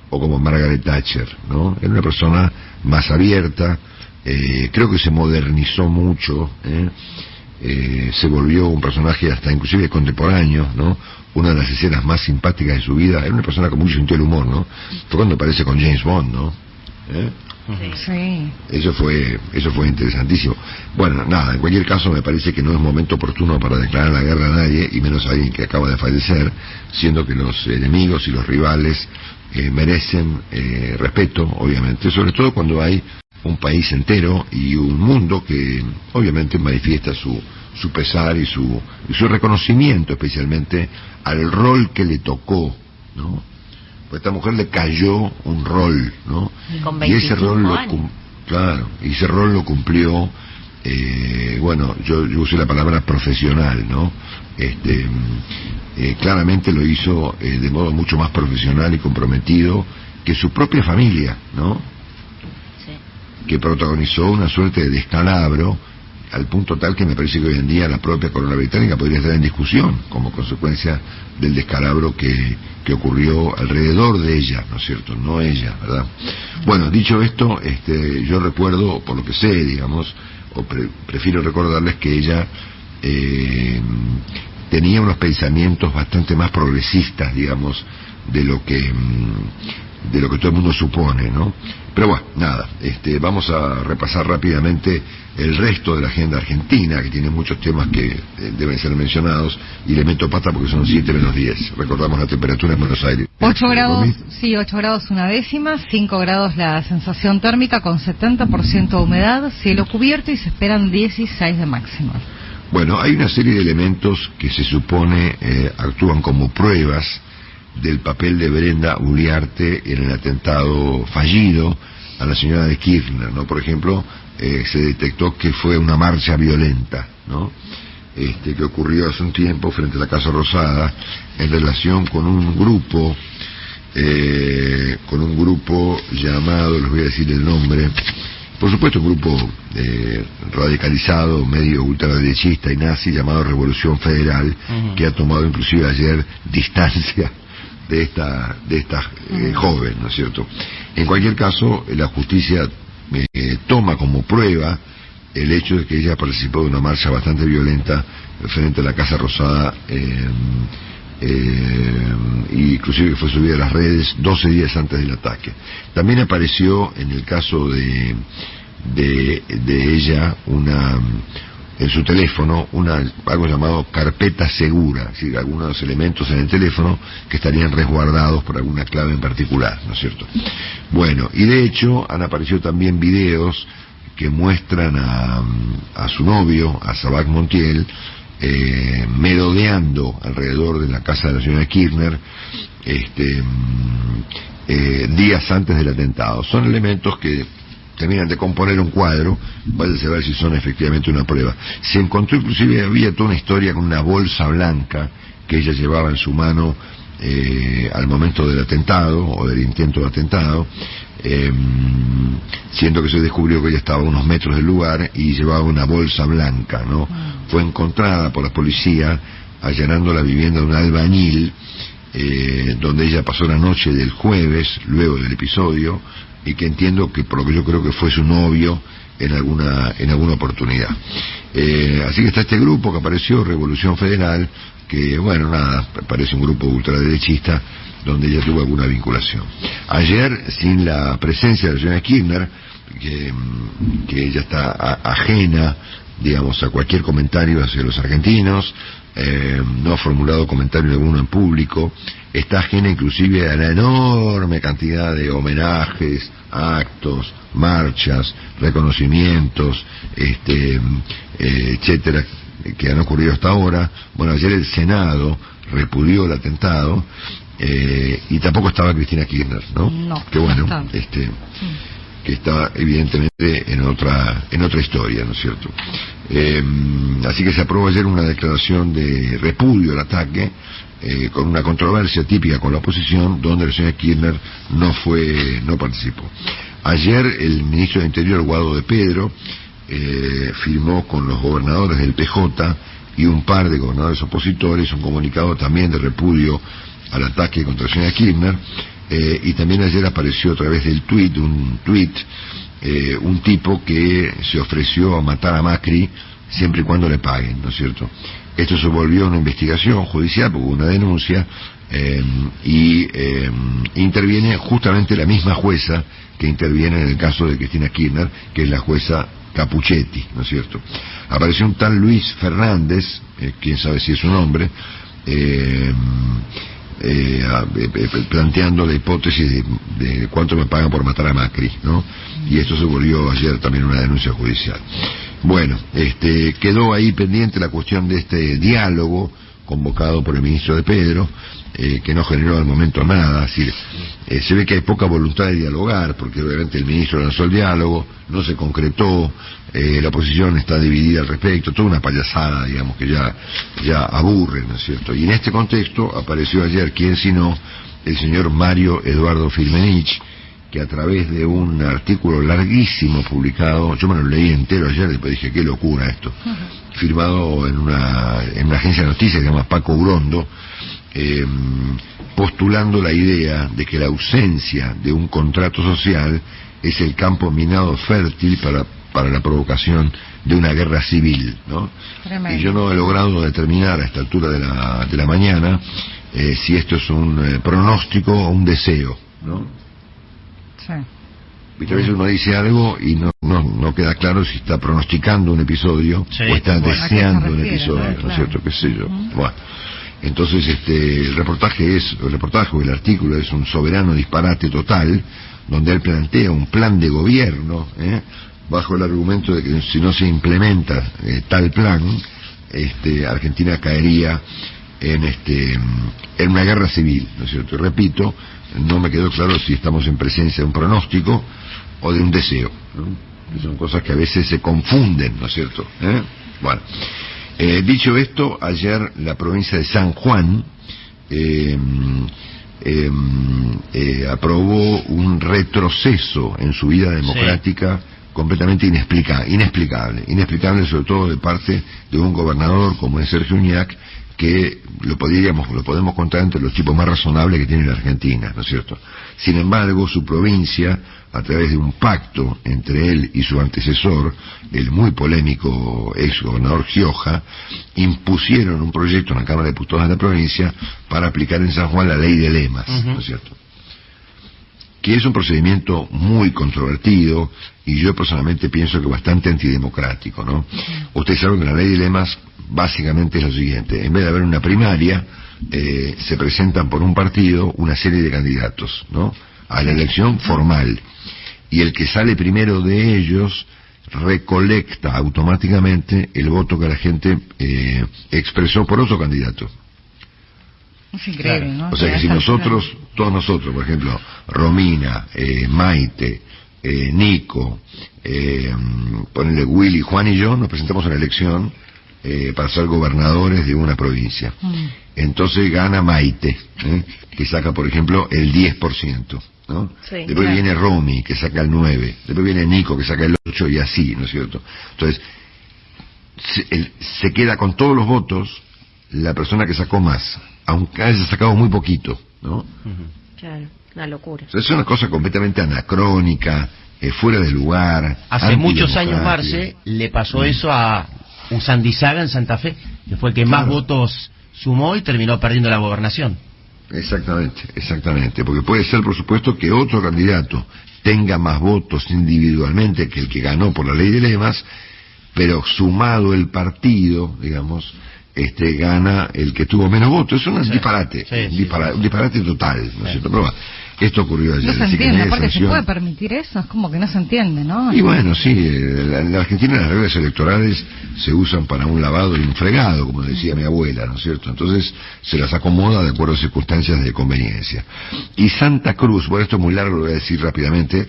o como Margaret Thatcher, ¿no? Era una persona más abierta, creo que se modernizó mucho, se volvió un personaje hasta inclusive contemporáneo, ¿no? Una de las escenas más simpáticas de su vida, era una persona con mucho sentido del humor, ¿no? Fue cuando aparece con James Bond, ¿no? Sí. Eso fue interesantísimo. Bueno, nada, en cualquier caso me parece que no es momento oportuno para declarar la guerra a nadie, y menos a alguien que acaba de fallecer, siendo que los enemigos y los rivales merecen respeto, obviamente, sobre todo cuando hay un país entero y un mundo que obviamente manifiesta su pesar y su reconocimiento especialmente al rol que le tocó, ¿no? Pues a esta mujer le cayó un rol, ¿no? Y ese rol ese rol lo cumplió, bueno, yo usé la palabra profesional, ¿no? Claramente lo hizo de modo mucho más profesional y comprometido que su propia familia, ¿no? Que protagonizó una suerte de descalabro al punto tal que me parece que hoy en día la propia corona británica podría estar en discusión como consecuencia del descalabro que ocurrió alrededor de ella, ¿no es cierto? No ella, ¿verdad? Bueno, dicho esto, yo recuerdo, por lo que sé, digamos, o prefiero recordarles que ella tenía unos pensamientos bastante más progresistas, digamos, de lo que todo el mundo supone, ¿no? Pero bueno, nada, vamos a repasar rápidamente el resto de la agenda argentina, que tiene muchos temas que deben ser mencionados, y le meto pata porque son 7 menos 10. Recordamos la temperatura en Buenos Aires. 8 grados, sí, 8 grados una décima, 5 grados la sensación térmica con 70% de humedad, cielo cubierto, y se esperan 16 de máxima. Bueno, hay una serie de elementos que se supone actúan como pruebas del papel de Brenda Uliarte en el atentado fallido a la señora de Kirchner, ¿no? Por ejemplo, se detectó que fue una marcha violenta, ¿no? Que ocurrió hace un tiempo frente a la Casa Rosada en relación con un grupo llamado, les voy a decir el nombre, por supuesto un grupo radicalizado, medio ultraderechista y nazi, llamado Revolución Federal, que ha tomado inclusive ayer distancia de esta joven, ¿no es cierto? En cualquier caso, la justicia toma como prueba el hecho de que ella participó de una marcha bastante violenta frente a la Casa Rosada, inclusive fue subida a las redes 12 días antes del ataque. También apareció en el caso de ella en su teléfono algo llamado carpeta segura, es decir, algunos elementos en el teléfono que estarían resguardados por alguna clave en particular, ¿no es cierto? Bueno, y de hecho han aparecido también videos que muestran a su novio, a Sabac Montiel, merodeando alrededor de la casa de la señora Kirchner, días antes del atentado. Son elementos que terminan de componer un cuadro, váyase a ver si son efectivamente una prueba. Se encontró inclusive, había toda una historia con una bolsa blanca que ella llevaba en su mano al momento del atentado, o del intento de atentado, siendo que se descubrió que ella estaba a unos metros del lugar y llevaba una bolsa blanca, ¿no? Fue encontrada por la policía allanando la vivienda de un albañil, donde ella pasó la noche del jueves, luego del episodio, y que entiendo que, por lo que yo creo que fue su novio en alguna oportunidad. Así que está este grupo que apareció, Revolución Federal, que, bueno, nada, parece un grupo ultraderechista, donde ella tuvo alguna vinculación. Ayer, sin la presencia de la señora Kirchner, que ella está ajena, digamos, a cualquier comentario hacia los argentinos, no ha formulado comentario alguno en público, está ajena inclusive a la enorme cantidad de homenajes, actos, marchas, reconocimientos, etcétera, que han ocurrido hasta ahora. Bueno, ayer el Senado repudió el atentado, y tampoco estaba Cristina Kirchner, ¿no? No, que bueno, no está. Que está evidentemente en otra historia, ¿no es cierto? Así que se aprobó ayer una declaración de repudio al ataque, con una controversia típica con la oposición, donde la señora Kirchner no participó. Ayer el ministro de Interior, Guado de Pedro, firmó con los gobernadores del PJ y un par de gobernadores opositores un comunicado también de repudio al ataque contra la señora Kirchner. Y también ayer apareció a través del un tipo que se ofreció a matar a Macri siempre y cuando le paguen, ¿no es cierto? Esto se volvió una investigación judicial, porque hubo una denuncia, y interviene justamente la misma jueza que interviene en el caso de Cristina Kirchner, que es la jueza Capuchetti, ¿no es cierto? Apareció un tal Luis Fernández, quién sabe si es su nombre, planteando la hipótesis de cuánto me pagan por matar a Macri, ¿no? Y esto se volvió ayer también una denuncia judicial. Bueno, quedó ahí pendiente la cuestión de este diálogo convocado por el ministro de Pedro, que no generó al momento nada. Es decir, se ve que hay poca voluntad de dialogar, porque obviamente el ministro lanzó el diálogo, no se concretó, la oposición está dividida al respecto, toda una payasada, digamos, que ya aburre, ¿no es cierto? Y en este contexto apareció ayer, quién sino, el señor Mario Eduardo Firmenich, que a través de un artículo larguísimo publicado, yo me lo leí entero ayer, después dije, qué locura esto, firmado en una agencia de noticias que se llama Paco Urondo, postulando la idea de que la ausencia de un contrato social es el campo minado fértil para la provocación de una guerra civil, ¿no? Tremendo. Y yo no he logrado determinar a esta altura de la mañana si esto es un pronóstico o un deseo, ¿no? Sí. A veces uno dice algo y no queda claro si está pronosticando un episodio, sí, o está deseando un episodio, claro. ¿No es cierto? ¿Qué sé yo? Bueno, entonces el reportaje o el artículo es un soberano disparate total, donde él plantea un plan de gobierno, bajo el argumento de que si no se implementa tal plan, Argentina caería en una guerra civil, ¿no es cierto? Y repito, no me quedó claro si estamos en presencia de un pronóstico o de un deseo, ¿no? Son cosas que a veces se confunden, ¿no es cierto? Bueno, dicho esto, ayer la provincia de San Juan aprobó un retroceso en su vida democrática, sí, completamente inexplicable sobre todo de parte de un gobernador como es Sergio Uñac, que lo podemos contar entre los tipos más razonables que tiene la Argentina, ¿no es cierto? Sin embargo, su provincia, a través de un pacto entre él y su antecesor, el muy polémico ex gobernador Gioja, impusieron un proyecto en la Cámara de Diputados de la provincia para aplicar en San Juan la ley de lemas, ¿no es cierto? que es un procedimiento muy controvertido y yo personalmente pienso que bastante antidemocrático, ¿no? Ustedes saben que la ley de lemas básicamente es lo siguiente: en vez de haber una primaria, se presentan por un partido una serie de candidatos, ¿no?, a la elección formal, y el que sale primero de ellos recolecta automáticamente el voto que la gente expresó por otro candidato. Es increíble, ¿no? O sea que si nosotros, todos nosotros, por ejemplo, Romina, Maite, Nico, ponele Willy, Juan y yo, nos presentamos a la elección para ser gobernadores de una provincia. Entonces gana Maite, que saca, por ejemplo, el 10%, ¿no? Sí, después claro. viene Romy, que saca el 9%, después viene Nico, que saca el 8%, y así, ¿no es cierto? Entonces, se queda con todos los votos la persona que sacó más, aunque haya sacado muy poquito, ¿no? Claro, una locura. O sea, es una cosa completamente anacrónica, fuera de lugar. Hace muchos años, antidemocrática. Marce, le pasó eso a Usandizaga en Santa Fe, que fue el que más votos sumó y terminó perdiendo la gobernación. Exactamente, porque puede ser, por supuesto, que otro candidato tenga más votos individualmente que el que ganó por la ley de lemas, pero sumado el partido, digamos, gana el que tuvo menos votos. Es un disparate, un disparate total, ¿no es cierto? Pero bueno, esto ocurrió ayer. No se así que entiende, no hay aparte, ¿se sanción. puede permitir eso? Es como que no se entiende, ¿no? Y bueno, sí, en la Argentina las reglas electorales se usan para un lavado y un fregado, como decía mi abuela, ¿no es cierto? Entonces se las acomoda de acuerdo a circunstancias de conveniencia. Y Santa Cruz, bueno, esto es muy largo, lo voy a decir rápidamente,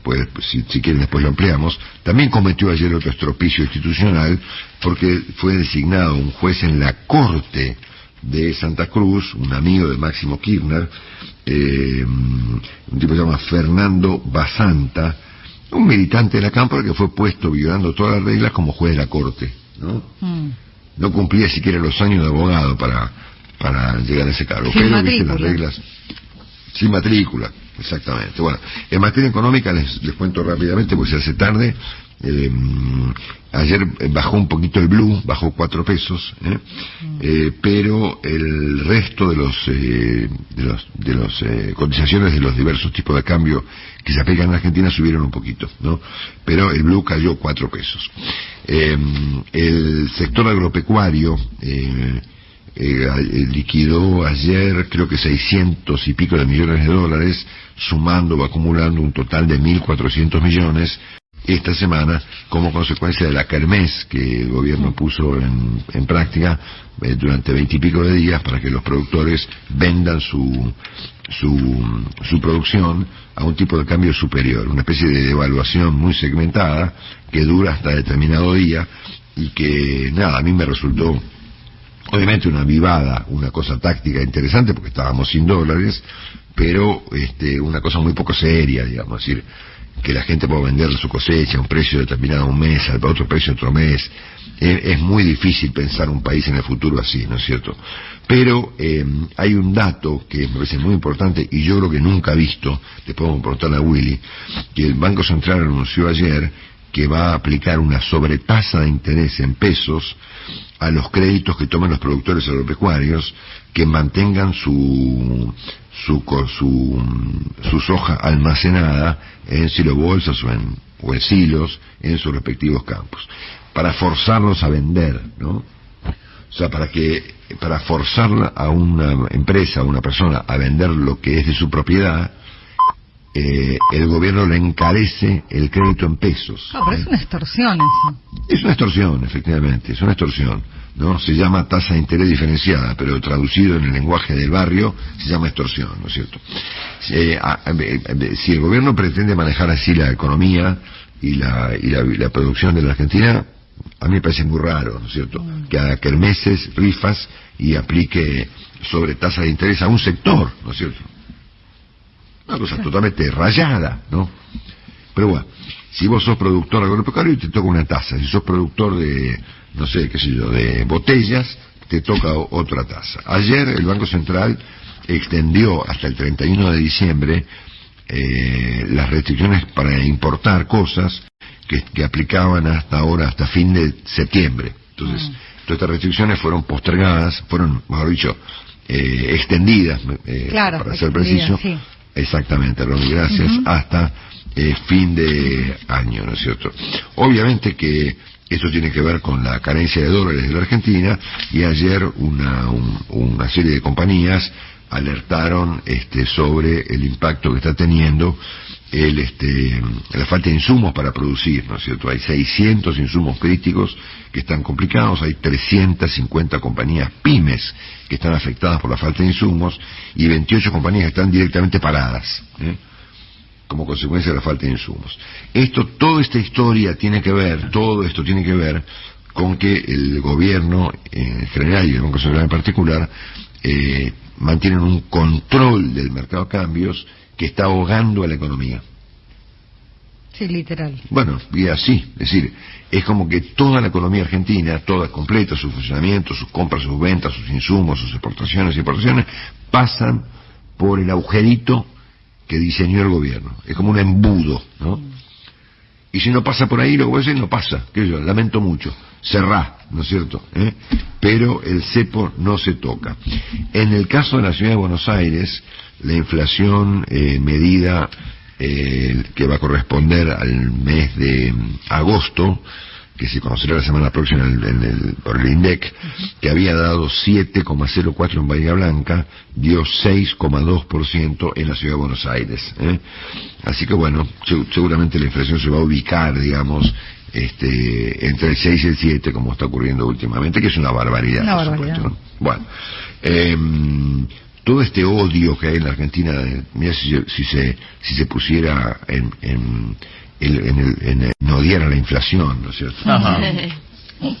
pues si quieren después lo ampliamos, también cometió ayer otro estropicio institucional, porque fue designado un juez en la Corte de Santa Cruz, un amigo de Máximo Kirchner, un tipo que se llama Fernando Basanta, un militante de la Cámpora que fue puesto violando todas las reglas como juez de la Corte, ¿no? No cumplía siquiera los años de abogado para llegar a ese cargo, Sin pero viste matrícula. las reglas sin matrícula, exactamente. Bueno, en materia económica les cuento rápidamente porque se hace tarde. Ayer bajó un poquito el blue, bajó 4 pesos, pero el resto de los cotizaciones de los diversos tipos de cambio que se aplican en Argentina subieron un poquito, ¿no? Pero el blue cayó 4 pesos. El sector agropecuario liquidó ayer creo que 600 y pico de millones de dólares, sumando o acumulando un total de 1.400 millones esta semana, como consecuencia de la kermés que el gobierno puso en práctica durante 20 y pico de días para que los productores vendan su producción a un tipo de cambio superior, una especie de devaluación muy segmentada que dura hasta determinado día y que, nada, a mí me resultó obviamente una vivada, una cosa táctica interesante porque estábamos sin dólares, pero una cosa muy poco seria, digamos, es decir, que la gente pueda vender su cosecha a un precio determinado un mes, a otro precio otro mes. Es muy difícil pensar un país en el futuro así, ¿no es cierto? Pero hay un dato que me parece muy importante y yo creo que nunca visto, le podemos preguntar a Willy, que el Banco Central anunció ayer que va a aplicar una sobretasa de interés en pesos a los créditos que tomen los productores agropecuarios que mantengan su soja almacenada en silobolsas o en silos en sus respectivos campos, para forzarlos a vender, ¿no? O sea, para forzar a una empresa, a una persona a vender lo que es de su propiedad, el gobierno le encarece el crédito en pesos. No, pero es una extorsión eso. Es una extorsión, efectivamente, es una extorsión, ¿no? Se llama tasa de interés diferenciada, pero traducido en el lenguaje del barrio se llama extorsión, ¿no es cierto? Si el gobierno pretende manejar así la economía y la producción de la Argentina, a mí me parece muy raro, ¿no es cierto? Que haga kermeses, rifas y aplique sobre tasa de interés a un sector, ¿no es cierto? Una cosa totalmente rayada, ¿no? Pero bueno, si vos sos productor agropecuario te toca una tasa, si sos productor de, no sé, qué sé yo, de botellas, te toca otra tasa. Ayer el Banco Central extendió hasta el 31 de diciembre las restricciones para importar cosas que aplicaban hasta ahora, hasta fin de septiembre. Entonces, todas estas restricciones fueron postergadas, fueron, mejor dicho, extendidas, Claro, para ser preciso, sí. Exactamente, Ronnie, gracias. Hasta fin de año, ¿no es cierto? Obviamente que esto tiene que ver con la carencia de dólares de la Argentina, y ayer una serie de compañías alertaron sobre el impacto que está teniendo la falta de insumos para producir, ¿no es cierto? Hay 600 insumos críticos que están complicados, hay 350 compañías pymes que están afectadas por la falta de insumos, y 28 compañías que están directamente paradas, como consecuencia de la falta de insumos. Toda esta historia tiene que ver, todo esto tiene que ver con que el gobierno en general y el Banco Central en particular mantienen un control del mercado de cambios que está ahogando a la economía. Sí, literal. Bueno, y así, es decir, es como que toda la economía argentina, toda completa, su funcionamiento, sus compras, sus ventas, sus insumos, sus exportaciones y importaciones, pasan por el agujerito que diseñó el gobierno. Es como un embudo, ¿no? Y si no pasa por ahí, lo que voy a decir, no pasa. Que yo lamento mucho. Cerrá, ¿no es cierto? Pero el cepo no se toca. En el caso de la ciudad de Buenos Aires, la inflación medida que va a corresponder al mes de agosto, que se conocerá la semana próxima por el INDEC, que había dado 7,04 en Bahía Blanca, dio 6,2% en la ciudad de Buenos Aires. Así que bueno, seguramente la inflación se va a ubicar, digamos, entre el 6 y el 7, como está ocurriendo últimamente, que es una barbaridad. Una barbaridad. Supuesto, ¿no? Bueno, todo este odio que hay en la Argentina, mira si se pusiera en odiar a la inflación, ¿no es cierto? Ajá.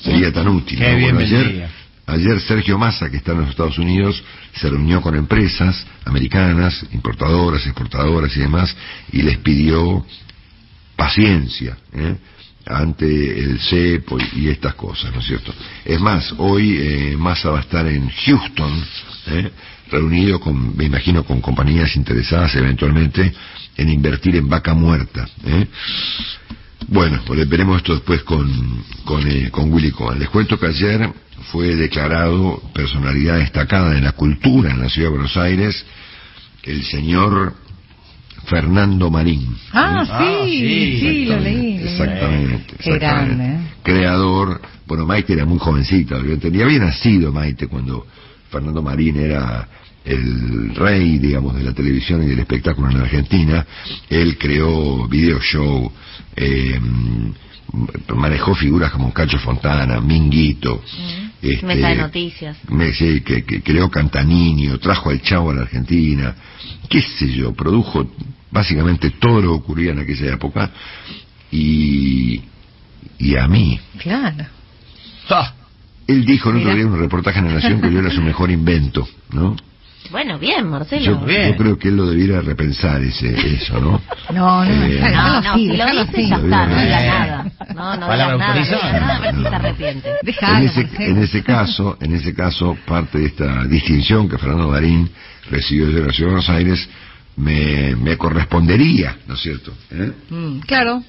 Sería tan útil. Qué ¿no? bien Bueno, vendría. ayer Sergio Massa, que está en los Estados Unidos, se reunió con empresas americanas, importadoras, exportadoras y demás, y les pidió paciencia ante el cepo y estas cosas, ¿no es cierto? Es más, hoy Massa va a estar en Houston, reunido me imagino, con compañías interesadas eventualmente en invertir en vaca muerta. Bueno, pues veremos esto después con Willy Cohen. Les cuento que ayer fue declarado personalidad destacada en la cultura en la ciudad de Buenos Aires el señor Fernando Marín. Sí, lo leí. Exactamente. Qué grande. Creador, bueno, Maite era muy jovencita, ya había nacido Maite cuando Fernando Marín era el rey, digamos, de la televisión y del espectáculo en la Argentina. Él creó video show, manejó figuras como Cacho Fontana, Minguito, Mesa de noticias. Sí, que creó Cantanino, trajo al Chavo a la Argentina, qué sé yo, produjo básicamente todo lo que ocurría en aquella época, y a mí. Claro. Él dijo en otro día en un reportaje en La Nación que yo era su mejor invento, ¿no? Bueno, bien, Marcelo. Yo creo que él lo debiera repensar eso, ¿no? No, si lo dice ya está, no diga nada. No Palabra digas autorizada. nada, a ver si se arrepiente. En ese caso, parte de esta distinción que Fernando Marín recibió desde la ciudad de Buenos Aires me correspondería, ¿no es cierto? Claro.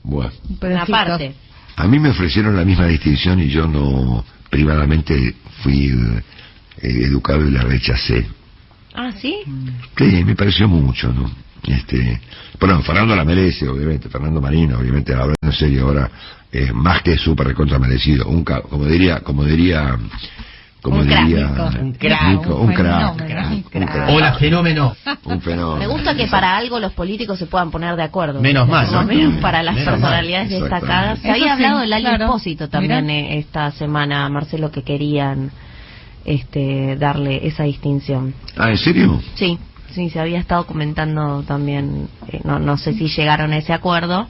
Bueno. Una parte. A mí me ofrecieron la misma distinción y yo no, privadamente fui educado y la rechacé. Ah, ¿sí? Sí, me pareció mucho, ¿no? Bueno, Fernando la merece, obviamente. Fernando Marín, obviamente, hablando en serio ahora, más que súper recontra merecido. Como diría Un crack. Hola, fenómeno. Un fenómeno. Me gusta que para algo los políticos se puedan poner de acuerdo. Menos mal, Por lo ¿no? menos para las Menos personalidades mal. destacadas. Se Eso había sí, hablado del Lali claro. Espósito también Mirá. esta semana, Marcelo, que querían darle esa distinción. Ah, ¿en serio? Sí, se había estado comentando también, no sé si llegaron a ese acuerdo.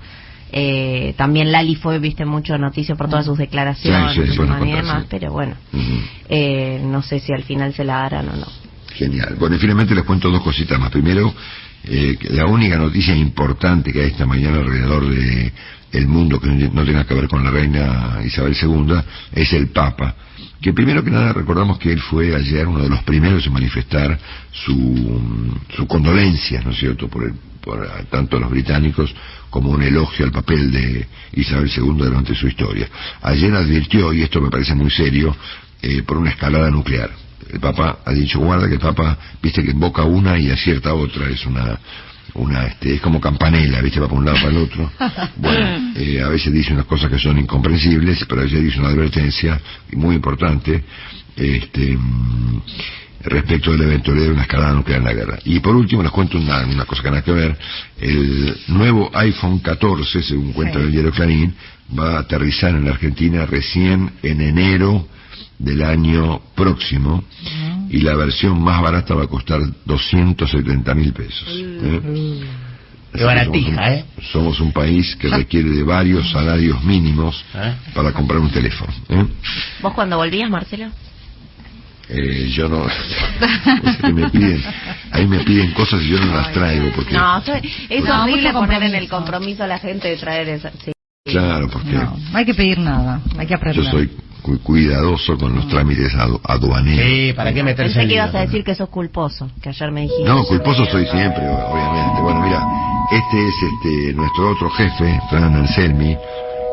También Lali fue, mucho noticia por todas sus declaraciones Sí, bueno, y demás, sí. pero bueno, Uh-huh. no sé si al final se la darán o no. Genial. Bueno, y finalmente les cuento dos cositas más. Primero, la única noticia importante que hay esta mañana alrededor de el mundo que no tenga que ver con la reina Isabel II es el Papa, que primero que nada recordamos que él fue ayer uno de los primeros en manifestar su condolencia, ¿no es cierto?, por tanto los británicos como un elogio al papel de Isabel II durante su historia. Ayer advirtió, y esto me parece muy serio, por una escalada nuclear. el Papa ha dicho, guarda que el Papa, viste que invoca una y acierta otra, es es como campanela, viste, va para un lado para el otro. Bueno, a veces dice unas cosas que son incomprensibles, pero a veces dice una advertencia muy importante, respecto de la eventualidad de una escalada nuclear en la guerra. Y por último les cuento una cosa que nada que ver. El nuevo iPhone 14, según cuenta el diario Clarín, va a aterrizar en la Argentina recién en enero del año próximo, y la versión más barata va a costar 270.000 pesos. Qué baratija, somos un país que requiere de varios salarios mínimos para comprar un teléfono. ¿Vos cuando volvías, Marcelo? Yo no. Ahí me piden cosas y yo no las traigo porque. No, es horrible poner en el compromiso a la gente de traer esa. Sí. Claro, porque no hay que pedir nada, hay que aprender. Yo soy cuidadoso con los trámites aduaneros. Sí, ¿para qué meterse? Pensé que ibas a decir que sos culposo, que ayer me dijiste. No, culposo soy siempre, obviamente. Bueno, mira, este es nuestro otro jefe, Fran Anselmi,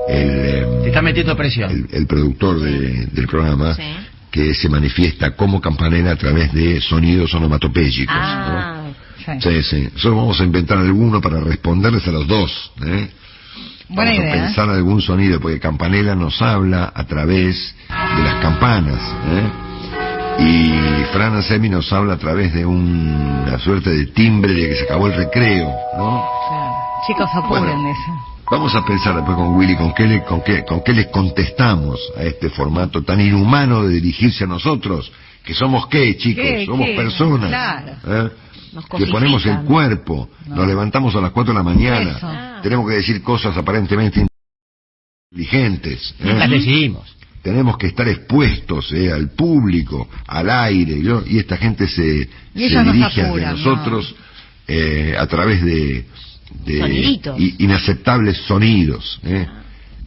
Te está metiendo presión. el productor del programa. Sí. Que se manifiesta como campanela a través de sonidos onomatopéyicos. Sí. Nosotros vamos a inventar alguno para responderles a los dos. Buena vamos idea. a pensar algún sonido, porque campanela nos habla a través de las campanas. Y Fran Anselmi nos habla a través de una suerte de timbre de que se acabó el recreo, ¿no? Claro. Chicos, apuren, dice. Vamos a pensar después con Willy con qué les contestamos a este formato tan inhumano de dirigirse a nosotros, que somos qué, chicos, somos personas, claro. Que ponemos el cuerpo, nos levantamos a las 4 de la mañana, tenemos que decir cosas aparentemente inteligentes, Las decimos. tenemos que estar expuestos al público, al aire, y esta gente se dirige hacia nosotros a través de inaceptables sonidos.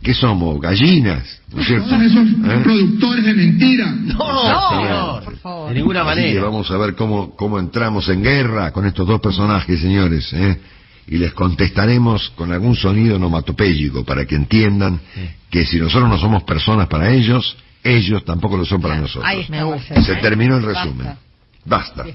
¿Qué somos? ¿Gallinas? ¿No es cierto? Esos productores de mentiras. No, por favor. de ninguna Así que manera. vamos a ver cómo entramos en guerra con estos dos personajes, señores. Y les contestaremos con algún sonido onomatopéyico para que entiendan que si nosotros no somos personas para ellos, ellos tampoco lo son para nosotros. Ahí me gusta. Se terminó el resumen. Basta.